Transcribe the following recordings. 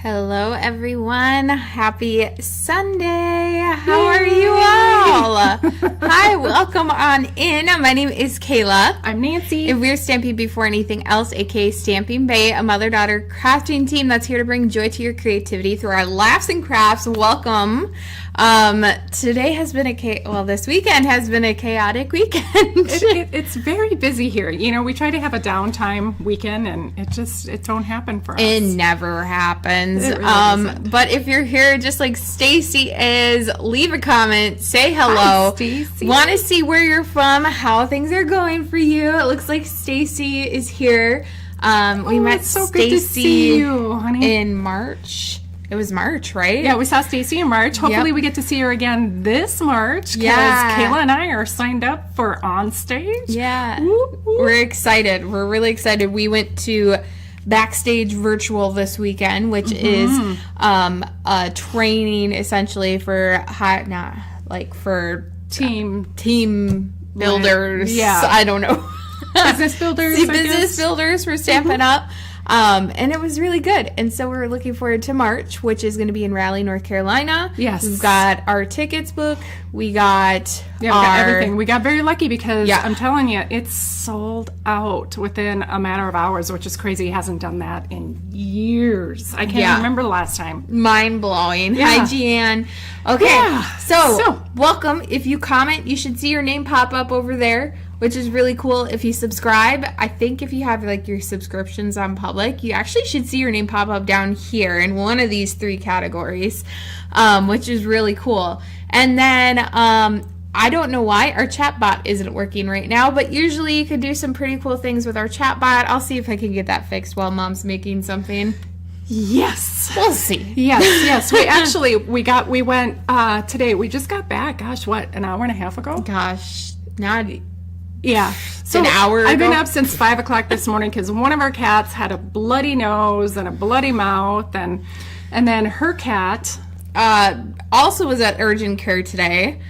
Hello, everyone. Happy Sunday. How are you all? Hi, welcome on in. My name is Kayla. I'm Nancy. And we're Stamping Before Anything Else, aka Stamping BAE, a mother-daughter crafting team that's here to bring joy to your creativity through our laughs and crafts. Welcome. Today has been this weekend has been a chaotic weekend. It's very busy here. You know, we try to have a downtime weekend and it don't happen for us. It never happens. It really doesn't. But if you're here just like Stacy is, leave a comment, say hello. Hi, Stacy. Want to see where you're from, how things are going for you. It looks like Stacy is here. We met it's so good to Stacy see you, honey. in March. It was March, right? Yeah, we saw Stacy in March. Hopefully Yep. we get to see her again this March because Yeah. Kayla and I are signed up for On Stage. Yeah. Woo, woo. We're excited. We're really excited. We went to Backstage Virtual this weekend, which is a training essentially for for team builders. Yeah. I don't know. Business builders, I Business guess. builders for Stampin' Up. And it was really good. And so we're looking forward to March, which is going to be in Raleigh, North Carolina. Yes. We've got our tickets booked. We got Yeah, we got everything. We got very lucky because Yeah. I'm telling you, it's sold out within a matter of hours, which is crazy. He hasn't done that in years. I can't Yeah. remember the last time. mind-blowing. Yeah. Hi, Jeanne. Okay, Yeah. so welcome. If you comment, you should see your name pop up over there, which is really cool. If you subscribe, I think if you have like your subscriptions on public, you actually should see your name pop up down here in one of these three categories, which is really cool. And then I don't know why our chat bot isn't working right now, but usually you could do some pretty cool things with our chat bot. I'll see if I can get that fixed while Mom's making something. Yes. We'll see. Yes. We went today. We just got back. Gosh, what, an hour and a half ago? Gosh, not Yeah. So an hour I've been ago? up since 5 o'clock this morning because one of our cats had a bloody nose and a bloody mouth, and then her cat. also was at urgent care today.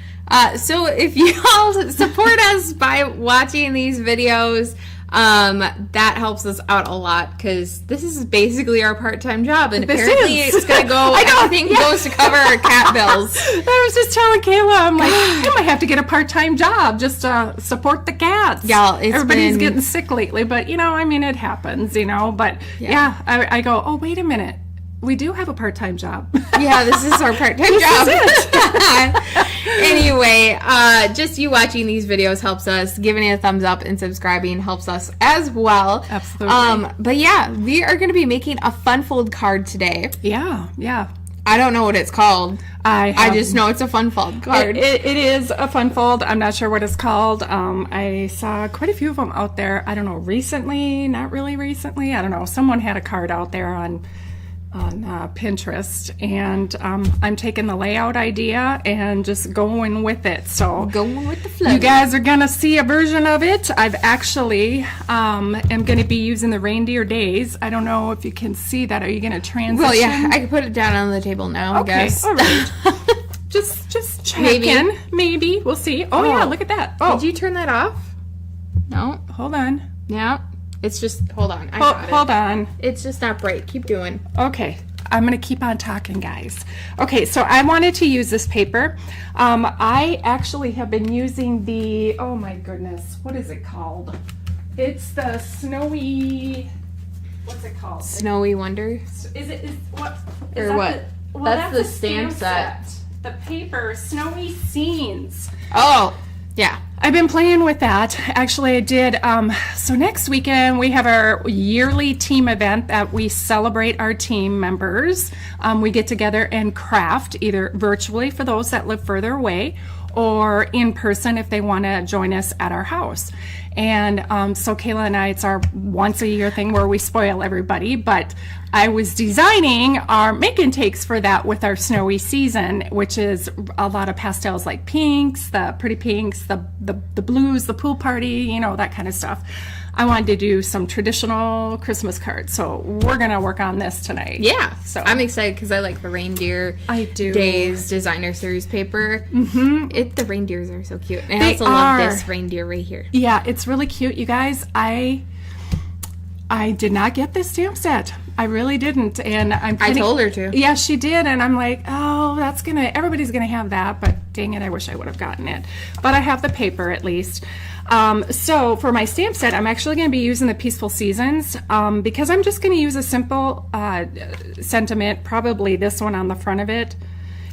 So if you all support us by watching these videos, that helps us out a lot because this is basically our part-time job, and This apparently is. it's gonna go. I know, Everything yeah. goes to cover our cat bills. I was just telling Kayla, I'm like, I might have to get a part-time job just to support the cats. Y'all, it's everybody's been- getting sick lately, but it happens, But Yeah. I go, oh, wait a minute. We do have a part-time job. Yeah, this is our part-time job. Anyway, just you watching these videos helps us. Giving it a thumbs up and subscribing helps us as well. Absolutely. But yeah, we are going to be making a fun fold card today. Yeah. I don't know what it's called. I just know it's a fun fold card. It is a fun fold. I'm not sure what it's called. I saw quite a few of them out there. I don't know, recently, not really recently. I don't know. Someone had a card out there on Pinterest, and I'm taking the layout idea and just going with it. So Going with the flow. you guys are gonna see a version of it. I've actually am gonna be using the reindeer days. I don't know if you can see that. Are you gonna transition? Well, yeah, I can put it down on the table now, I Okay, guess. all right. just checking. Maybe we'll see. Oh yeah, look at that. Oh, Did you turn that off? No. hold on. Yeah. It's just, hold on. I got it. Hold on. It's just not bright. Keep doing. Okay, I'm going to keep on talking, guys. Okay, so I wanted to use this paper. I actually have been using the, oh my goodness, what is it called? It's the snowy, what's it called? Snowy Wonder. What? Or that what? Well, That's the a stamp set. The paper, Snowy Scenes. Oh, yeah. I've been playing with that. Actually, I did. So next weekend, we have our yearly team event that we celebrate our team members. We get together and craft, either virtually for those that live further away or in person if they want to join us at our house. And so Kayla and I, it's our once a year thing where we spoil everybody. But I was designing our make and takes for that with our snowy season, which is a lot of pastels like pinks, the pretty pinks, the blues, the pool party, that kind of stuff. I wanted to do some traditional Christmas cards, so we're gonna work on this tonight. Yeah, so I'm excited because I like the reindeer I do. days designer series paper. The reindeers are so cute. And I They also are. love this reindeer right here. Yeah, it's really cute, you guys. I did not get this stamp set. I really didn't. And I told her to. Yeah, she did. And I'm like, oh, everybody's going to have that. But dang it, I wish I would have gotten it. But I have the paper at least. So for my stamp set, I'm actually going to be using the Peaceful Seasons because I'm just going to use a simple sentiment, probably this one on the front of it.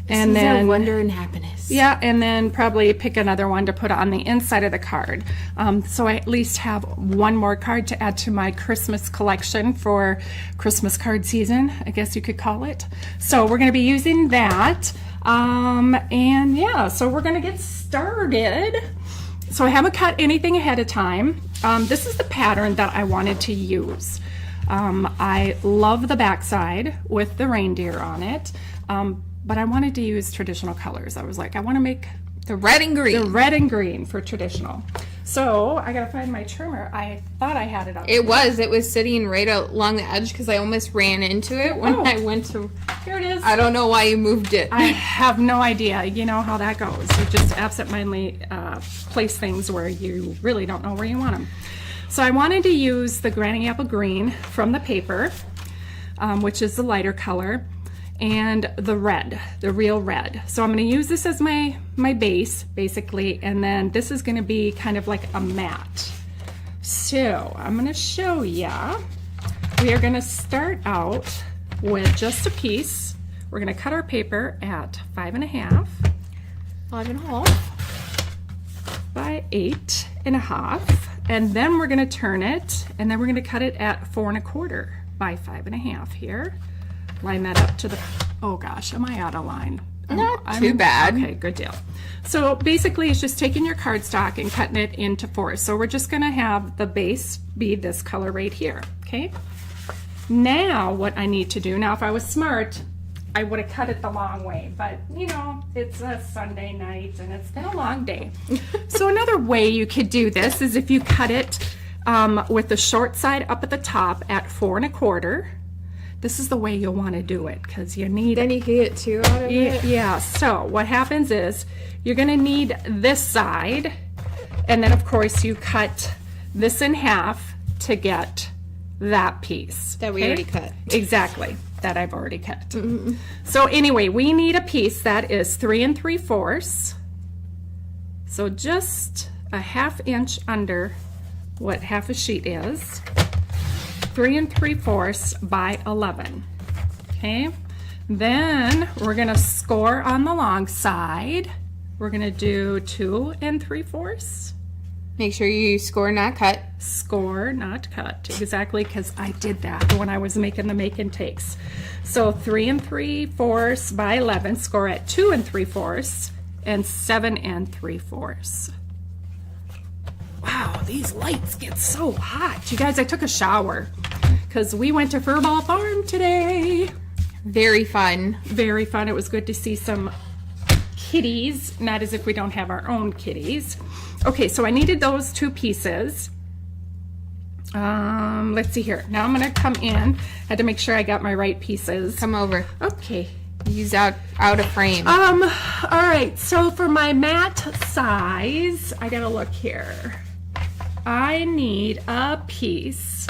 And then wonder and happiness. Yeah, and then probably pick another one to put on the inside of the card. So I at least have one more card to add to my Christmas collection for Christmas card season, I guess you could call it. So we're going to be using that. And yeah, so we're going to get started. So I haven't cut anything ahead of time. This is the pattern that I wanted to use. I love the backside with the reindeer on it. But I wanted to use traditional colors. I was like, I want to make the red and green. The red and green for traditional. So I gotta find my trimmer. I thought I had it up. It was sitting right along the edge because I almost ran into it when I went to. Here it is. I don't know why you moved it. I have no idea. You know how that goes. You just absentmindedly place things where you really don't know where you want them. So I wanted to use the Granny Apple Green from the paper, which is the lighter color, and the red, the real red. So I'm going to use this as my base, basically, and then this is going to be kind of like a matte. So I'm going to show ya. We are going to start out with just a piece. We're going to cut our paper at 5.5 by 8.5, and then we're going to turn it, and then we're going to cut it at 4.25 by 5.5 here. Line that up to the, oh gosh, am I out of line? Not too bad. Okay, good deal. So basically it's just taking your cardstock and cutting it into 4. So we're just gonna have the base be this color right here, okay? Now what I need to do, now if I was smart, I would have cut it the long way, but you know, it's a Sunday night and it's been a long day. So another way you could do this is if you cut it with the short side up at the top at 4.25. This is the way you'll want to do it because you need. Then you can get 2 out of it. Yeah. So what happens is you're going to need this side, and then of course you cut this in half to get that piece That we already cut. Exactly. That I've already cut. Mm-hmm. So anyway, we need a piece that is 3 3/4. So just a 1/2 inch under what half a sheet is. 3 3/4 by 11. Okay, then we're going to score on the long side. We're going to do 2 3/4. Make sure you score, not cut. Score, not cut. Exactly, because I did that when I was making the make and takes. So 3 3/4 by 11. Score at 2 3/4 and 7 3/4. Wow, these lights get so hot. You guys, I took a shower because we went to Furball Farm today. Very fun. Very fun. It was good to see some kitties, not as if we don't have our own kitties. Okay, so I needed those 2 pieces. Let's see here. Now I'm going to come in. I had to make sure I got my right pieces. Come over. Okay. He's out of frame. All right, so for my mat size, I gotta look here. I need a piece.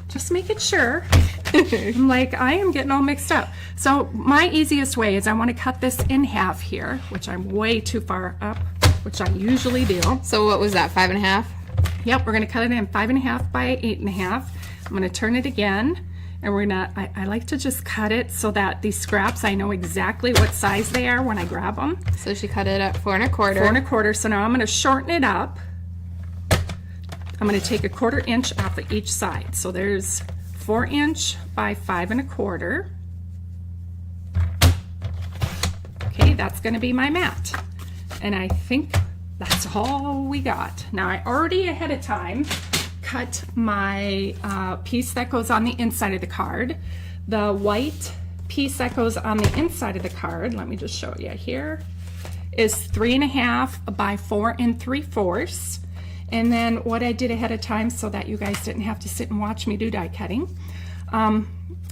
Just making sure. I'm like, I am getting all mixed up. So my easiest way is I want to cut this in half here, which I'm way too far up, which I usually do. So what was that, 5.5? Yep, we're gonna cut it in 5.5 by 8.5. I'm gonna turn it again. And we're gonna, I like to just cut it so that these scraps, I know exactly what size they are when I grab them. So she cut it at 4 1/4. 4 1/4. So now I'm gonna shorten it up. I'm gonna take a 1/4 inch off of each side. So there's 4 inch by 5 1/4. Okay, that's gonna be my mat. And I think that's all we got. Now I already ahead of time cut my piece that goes on the inside of the card. The white piece that goes on the inside of the card, let me just show you here, is 3.5 by 4 3/4. And then what I did ahead of time so that you guys didn't have to sit and watch me do die cutting, I'm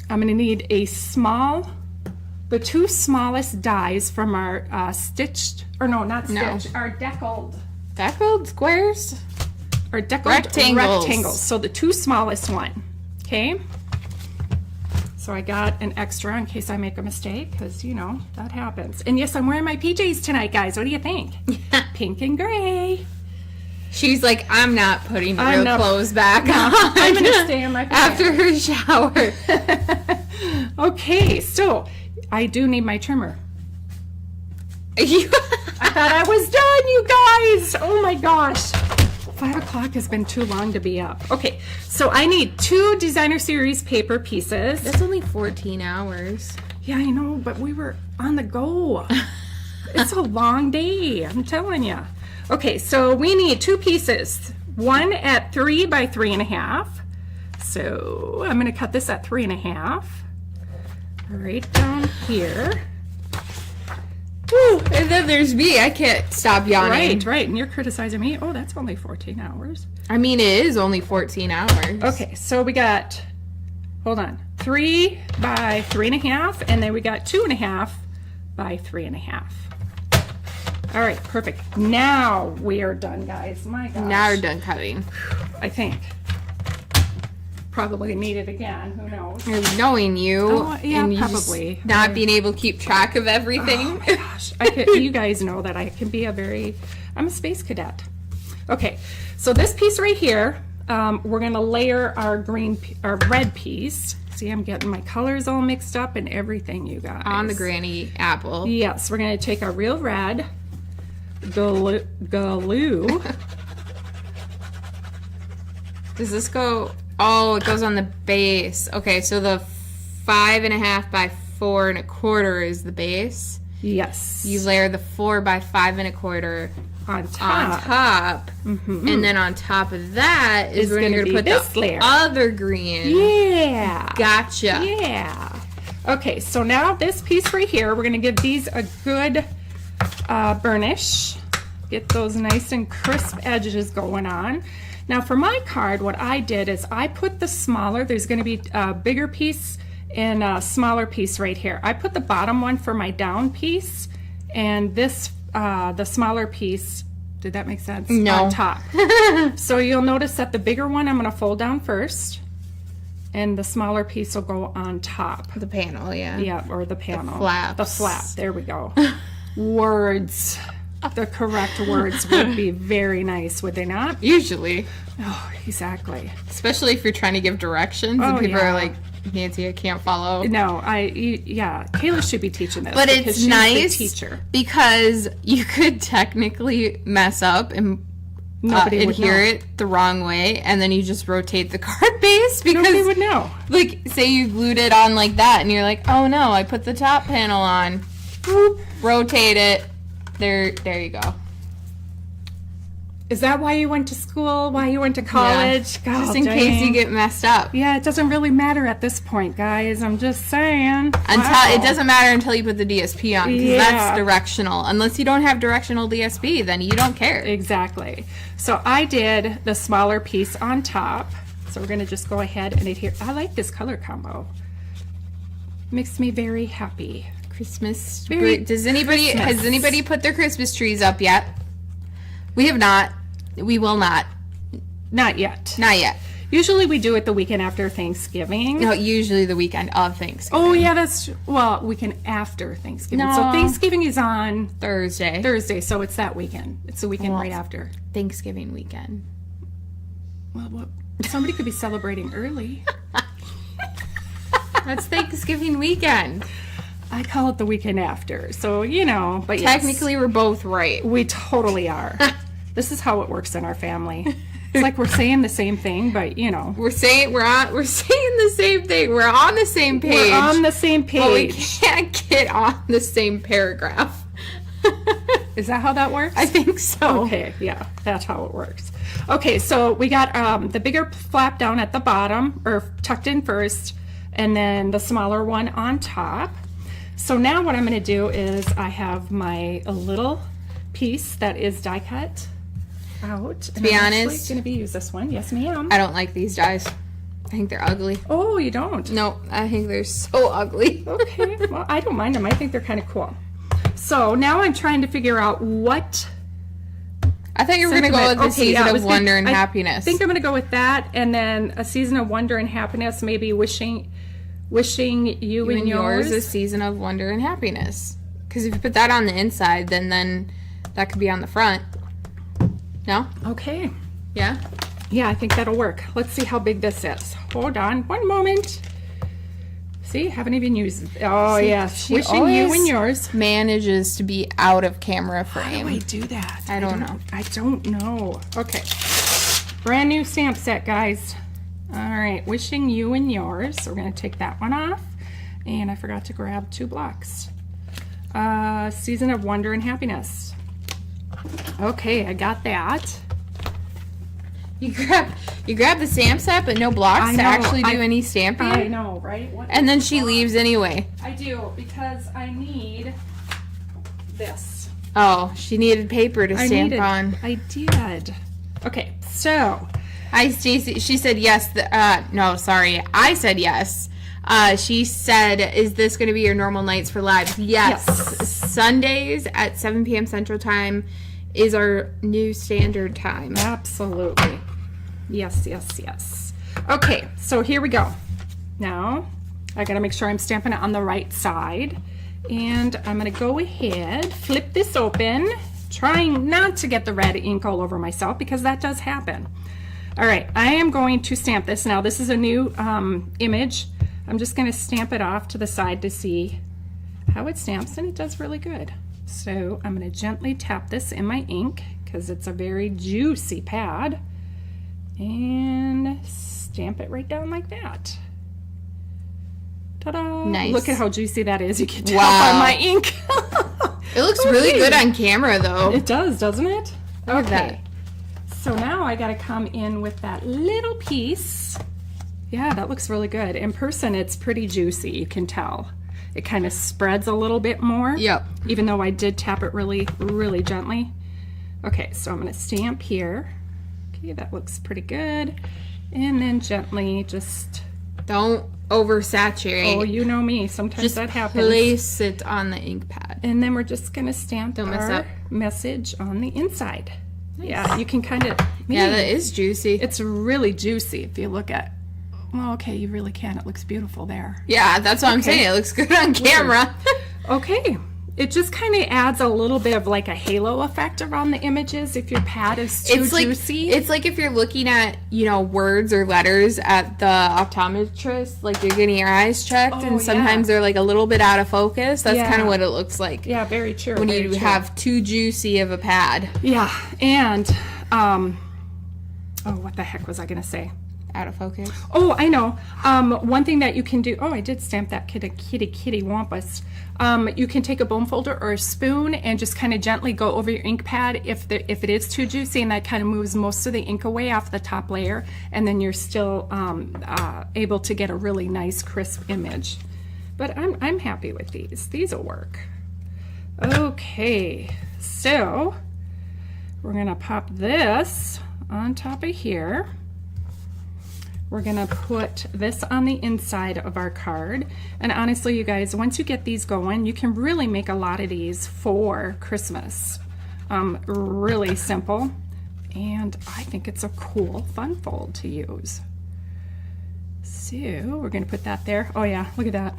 gonna need the 2 smallest dies from our our Deckled squares? or deckled Rectangles. rectangles. So the 2 smallest one. Okay. So I got an extra in case I make a mistake, because, you know, that happens. And yes, I'm wearing my PJs tonight, guys. What do you think? Pink and gray. She's like, I'm not putting the real clothes back on. I'm going to stay in my pajamas. After her shower. Okay, so I do need my trimmer. I thought I was done, you guys. Oh my gosh. 5 o'clock has been too long to be up. Okay, so I need 2 designer series paper pieces. That's only 14 hours. Yeah, I know, but we were on the go. It's a long day, I'm telling you. Okay, so we need 2 pieces. One at 3 by 3.5. So I'm gonna cut this at 3.5. Right down here. Woo, and then there's me. I can't stop yawning. Right, and you're criticizing me. Oh, that's only 14 hours. I mean, it is only 14 hours. Okay, so we got, hold on, 3 by 3.5, and then we got 2.5 by 3.5. All right, perfect. Now we are done, guys. My gosh. Now we're done cutting. I think. Probably need it again. Who knows? Knowing you, yeah, and you probably. just not being able to keep track of everything. Oh my gosh. You guys know that I can be I'm a space cadet. Okay, so this piece right here, we're gonna layer our red piece. See, I'm getting my colors all mixed up and everything, you guys. On the granny apple. Yes, we're gonna take our real red, glue. Does this go? Oh, it goes on the base. Okay, so the 5.5 by 4.25 is the base. Yes. You layer the 4 by 5.25 on top. Mm-hmm. And then on top of that is when you're gonna put this the layer. other green. Yeah. Gotcha. Yeah. Okay, so now this piece right here, we're gonna give these a good burnish. Get those nice and crisp edges going on. Now for my card, what I did is I put the smaller, there's going to be a bigger piece and a smaller piece right here. I put the bottom one for my down piece, and this, the smaller piece, did that make sense? No. On top. So you'll notice that the bigger one I'm going to fold down first, and the smaller piece will go on top. The panel, yeah. Yeah, or the panel. The flaps. The flap, there we go. Words. The correct words would be very nice, would they not? Usually. Oh, exactly. Especially if you're trying to give directions and people are like, Nancy, I can't follow. No, Kayla should be teaching this. But it's nice the teacher. Because you could technically mess up and Nobody would adhere know. it the wrong way, and then you just rotate the card base because Nobody would know. Like, say you glued it on like that, and you're like, oh no, I put the top panel on. Boop, rotate it. There you go. Is that why you went to school? Why you went to college? Yeah. Just in case you get messed up. Yeah, it doesn't really matter at this point, guys. I'm just saying. It doesn't matter until you put the DSP on, because that's directional. Unless you don't have directional DSP, then you don't care. Exactly. So I did the smaller piece on top. So we're going to just go ahead and adhere. I like this color combo. Makes me very happy. Christmas. Has anybody put their Christmas trees up yet? We have not. We will not. Not yet. Not yet. Usually we do it the weekend after Thanksgiving. No, usually the weekend of Thanksgiving. Oh yeah, weekend after Thanksgiving. No. So Thanksgiving is on Thursday, so it's that weekend. It's the weekend right after. Thanksgiving weekend. Well, somebody could be celebrating early. That's Thanksgiving weekend. I call it the weekend after, so but technically we're both right. We totally are. This is how it works in our family. It's like we're saying the same thing, but we're saying the same thing. We're on the same page. We're on the same page. But we can't get on the same paragraph. Is that how that works? I think so. Okay, yeah, that's how it works. Okay, so we got the bigger flap down at the bottom, or tucked in first, and then the smaller one on top. So now what I'm going to do is I have my little piece that is die cut out. To be honest, I'm going to use this one. Yes, ma'am. I don't like these dies. I think they're ugly. Oh, you don't? No, I think they're so ugly. Okay, well, I don't mind them. I think they're kind of cool. So now I'm trying to figure out what I thought you were going to go with the season of wonder and happiness. I think I'm going to go with that, and then a season of wonder and happiness, maybe wishing you and yours a season of wonder and happiness. Because if you put that on the inside, then that could be on the front. No? Okay. Yeah? Yeah, I think that'll work. Let's see how big this is. Hold on one moment. See, haven't even used it. Oh, yes. Wishing you and yours. Manages to be out of camera frame. How do I do that? I don't know. I don't know. Okay. Brand new stamp set, guys. All right. Wishing you and yours. So we're going to take that one off. And I forgot to grab 2 blocks. Season of wonder and happiness. Okay, I got that. You grab the stamp set, but no blocks to actually do any stamping. I know, right? And then she leaves anyway. I do, because I need this. Oh, she needed paper to stamp on. I did. Okay, so. Hi, Stacy. She said yes. No, sorry. I said yes. She said, is this going to be your normal nights for lives? Yes. Sundays at 7 p.m. Central Time is our new standard time. Absolutely. Yes. Okay, so here we go. Now, I gotta make sure I'm stamping it on the right side. And I'm gonna go ahead, flip this open, trying not to get the red ink all over myself because that does happen. All right, I am going to stamp this. Now, this is a new image. I'm just gonna stamp it off to the side to see how it stamps, and it does really good. So I'm going to gently tap this in my ink because it's a very juicy pad and stamp it right down like that. Ta-da! Nice. Look at how juicy that is. You can tell by my ink. It looks really good on camera though. It does, doesn't it? Okay. So now I got to come in with that little piece. Yeah, that looks really good. In person, it's pretty juicy. You can tell. It kind of spreads a little bit more. Yep. Even though I did tap it really, really gently. Okay, so I'm going to stamp here. Okay, that looks pretty good. And then gently just... Don't oversaturate. Oh, you know me. Sometimes just that happens. Place it on the ink pad. And then we're just going to stamp Don't mess our up. message on the inside. Nice. Yeah, you can kind of... Yeah, that is juicy. It's really juicy if you look at... Well, okay, you really can. It looks beautiful there. Yeah, that's what I'm saying. It looks good on camera. Okay. It just kind of adds a little bit of like a halo effect around the images if your pad is too juicy. It's like if you're looking at, words or letters at the optometrist, like you're getting your eyes checked, and sometimes they're like a little bit out of focus. That's kind of what it looks like. Yeah, very true. When you have too juicy of a pad. Yeah, and, what the heck was I going to say? Out of focus. Oh, I know. One thing that you can do. Oh, I did stamp that kitty wampus. You can take a bone folder or a spoon and just kind of gently go over your ink pad if it is too juicy, and that kind of moves most of the ink away off the top layer, and then you're still able to get a really nice crisp image. But I'm happy with these. These will work. Okay, so we're gonna pop this on top of here. We're gonna put this on the inside of our card. And honestly, you guys, once you get these going, you can really make a lot of these for Christmas. Really simple. And I think it's a cool fun fold to use. So we're gonna put that there. Oh yeah, look at that.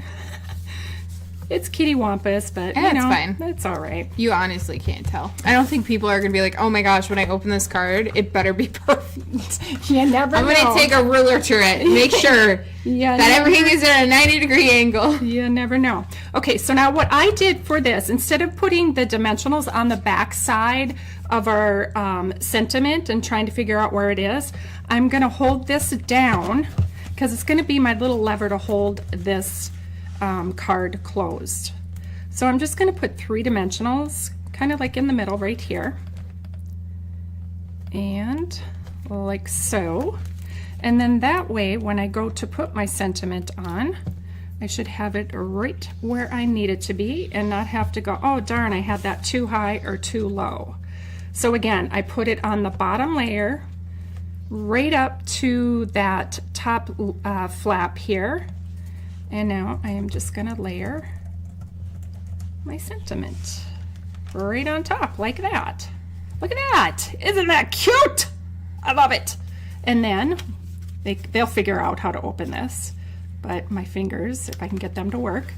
It's kitty wampus, but it's fine. It's all right. You honestly can't tell. I don't think people are going to be like, oh my gosh, when I open this card, it better be perfect. You never know. I'm going to take a ruler to it and make sure that everything is at a 90-degree angle. You never know. Okay, so now what I did for this, instead of putting the dimensionals on the back side of our sentiment and trying to figure out where it is, I'm going to hold this down because it's going to be my little lever to hold this card closed. So I'm just going to put 3 dimensionals kind of like in the middle right here, and like so, and then that way when I go to put my sentiment on, I should have it right where I need it to be and not have to go, oh darn, I had that too high or too low. So again, I put it on the bottom layer right up to that top flap here. And now I am just gonna layer my sentiment right on top like that. Look at that. Isn't that cute? I love it. And then they'll figure out how to open this. But my fingers, if I can get them to work,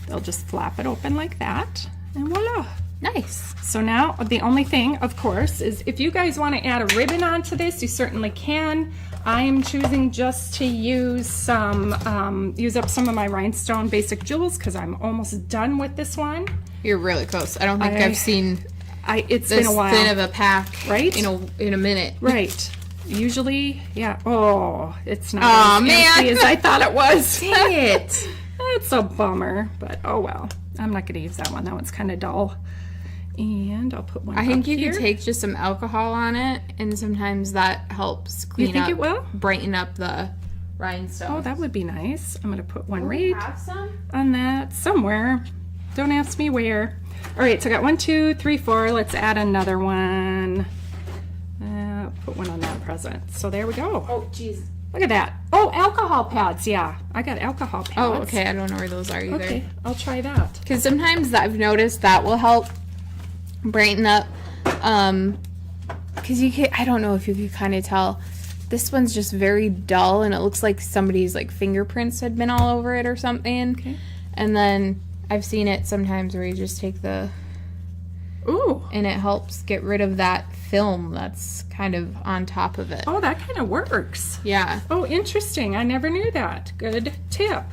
they'll just flap it open like that. And voila. Nice. So now the only thing, of course, is if you guys want to add a ribbon onto this, you certainly can. I am choosing just to use up some of my rhinestone basic jewels because I'm almost done with this one. You're really close. I don't think I've seen it's this been a while. thin of a pack, right? In a minute. Right. Usually, yeah. Oh, it's not Aw, as man. empty as I thought it was. Dang it. That's a bummer, but oh well. I'm not going to use that one. That one's kind of dull. And I'll put one I think up you here. could take just some alcohol on it, and sometimes that helps clean You think up, it will? brighten up the rhinestones. Oh, that would be nice. I'm going to put one We right have some? on that somewhere. Don't ask me where. All right, so I got 1, 2, 3, 4. Let's add another one. Put one on that present. So there we go. Oh, jeez. Look at that. Oh, alcohol pads. Yeah, I got alcohol pads. Oh, okay. I don't know where those are either. Okay, I'll try that. Because sometimes I've noticed that will help brighten up. Because I don't know if you can kind of tell. This one's just very dull, and it looks like somebody's like fingerprints had been all over it or something. Okay. And then I've seen it sometimes where you just take Ooh. and it helps get rid of that film that's kind of on top of it. Oh, that kind of works. Yeah. Oh, interesting. I never knew that. Good tip.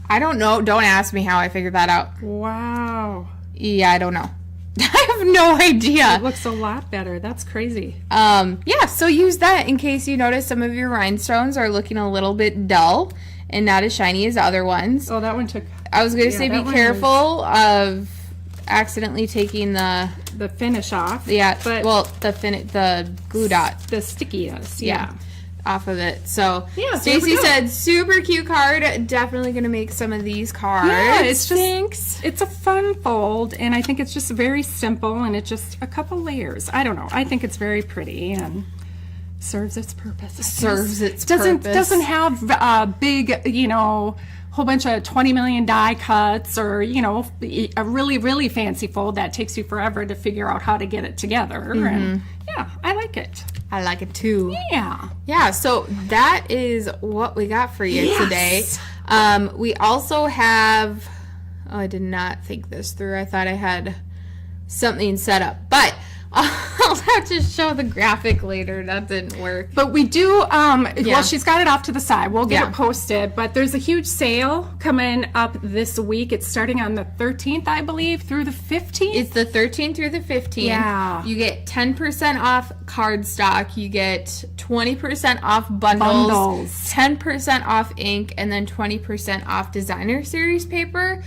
I don't know. Don't ask me how I figured that out. Wow. Yeah, I don't know. I have no idea. It looks a lot better. That's crazy. Yeah, so use that in case you notice some of your rhinestones are looking a little bit dull and not as shiny as other ones. Oh, that one took I was going to say be that one careful of accidentally taking the finish off. but the glue dot The stickiness. Yeah. off of it. So Yeah, there we Stacy go. said super cute card. Definitely going to make some of these cards. Yeah, it's just Thanks. it's a fun fold, and I think it's just very simple, and it's just a couple layers. I don't know. I think it's very pretty and serves its purpose. Doesn't have a big, whole bunch of 20 million die cuts or, a really, really fancy fold that takes you forever to figure out how to get it together. And yeah, I like it. I like it too. Yeah. Yeah, so that is what we got for you today. We also have, I did not think this through. I thought I had something set up, but I'll have to show the graphic later. That didn't work. But we do, well, she's got it off to the side. We'll get Yeah. it posted. But there's a huge sale coming up this week. It's starting on the 13th, I believe, through the 15th. It's the 13th through the 15th. Yeah. You get 10% off cardstock. You get 20% off bundles. 10% off ink, and then 20% off designer series paper.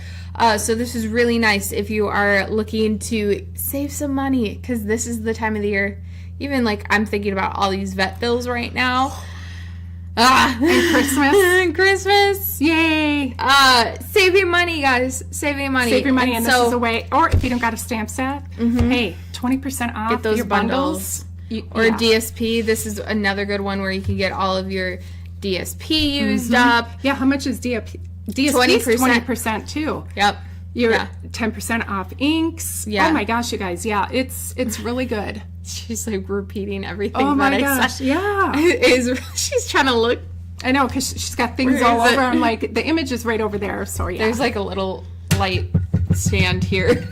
So this is really nice if you are looking to save some money, because this is the time of the year. Even I'm thinking about all these vet bills right now. And Christmas. Christmas. Yay. Saving money, guys. Saving money. Save your money, and this so, is a way. Or if you don't got a stamp set, hey, 20% off Get those your bundles. Or yeah. DSP. This is another good one where you can get all of your DSP used up. Yeah, how much is DSP? 20%. 20% too. Yep. You're 10% off inks. Yeah. Oh my gosh, you guys. Yeah, it's really good. She's repeating everything. Oh my that I gosh. said. Yeah. She's trying to look. I know, because she's got things Where all is over. it? I'm like, the image is right over there. So yeah. There's a little light stand here.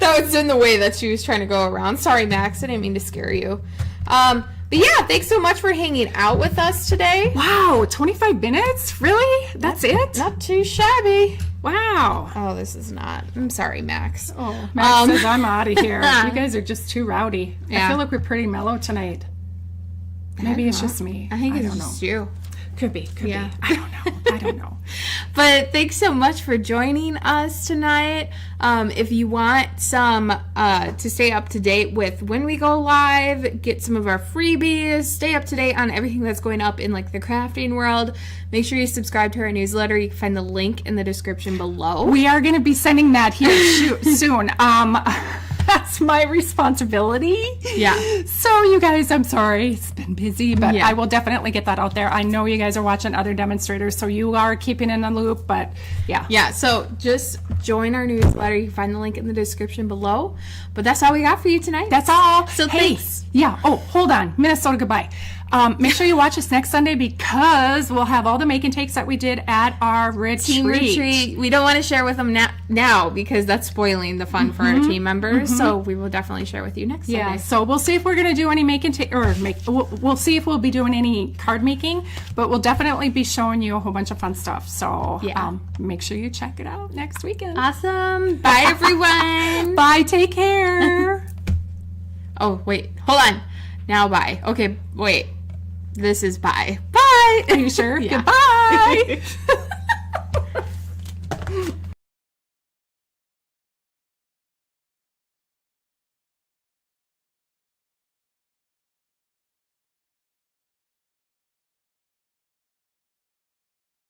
That was in the way that she was trying to go around. Sorry, Max. I didn't mean to scare you. But yeah, thanks so much for hanging out with us today. Wow, 25 minutes? Really? That's it? Not too shabby. Wow. Oh, this is not. I'm sorry, Max. Oh, Max says I'm out of here. You guys are just too rowdy. Yeah. I feel like we're pretty mellow tonight. Maybe it's just me. I think it's don't just know. you. Could be. Yeah. I don't know. But thanks so much for joining us tonight. If you want some to stay up to date with when we go live, get some of our freebies, stay up to date on everything that's going up in the crafting world, make sure you subscribe to our newsletter. You can find the link in the description below. We are going to be sending that here soon. that's my responsibility. Yeah. So you guys, I'm sorry. It's been busy, but Yeah. I will definitely get that out there. I know you guys are watching other demonstrators, so you are keeping in the loop, but yeah. Yeah, so just join our newsletter. You can find the link in the description below. But that's all we got for you tonight. That's all. So hey, thanks. Yeah. Oh, hold on. Minnesota goodbye. Make sure you watch us next Sunday because we'll have all the make and takes that we did at our retreat. Team retreat. We don't want to share with them now because that's spoiling the fun for our team members. So we will definitely share with you next Yeah, Sunday. so we'll see if we're going to do any make and take, or we'll see if we'll be doing any card making, but we'll definitely be showing you a whole bunch of fun stuff. So Yeah. make sure you check it out next weekend. Awesome. Bye, everyone. Bye, take care. Oh, wait. Hold on. Now bye. Okay, wait. This is bye. Bye. Are you sure? Yeah. Goodbye.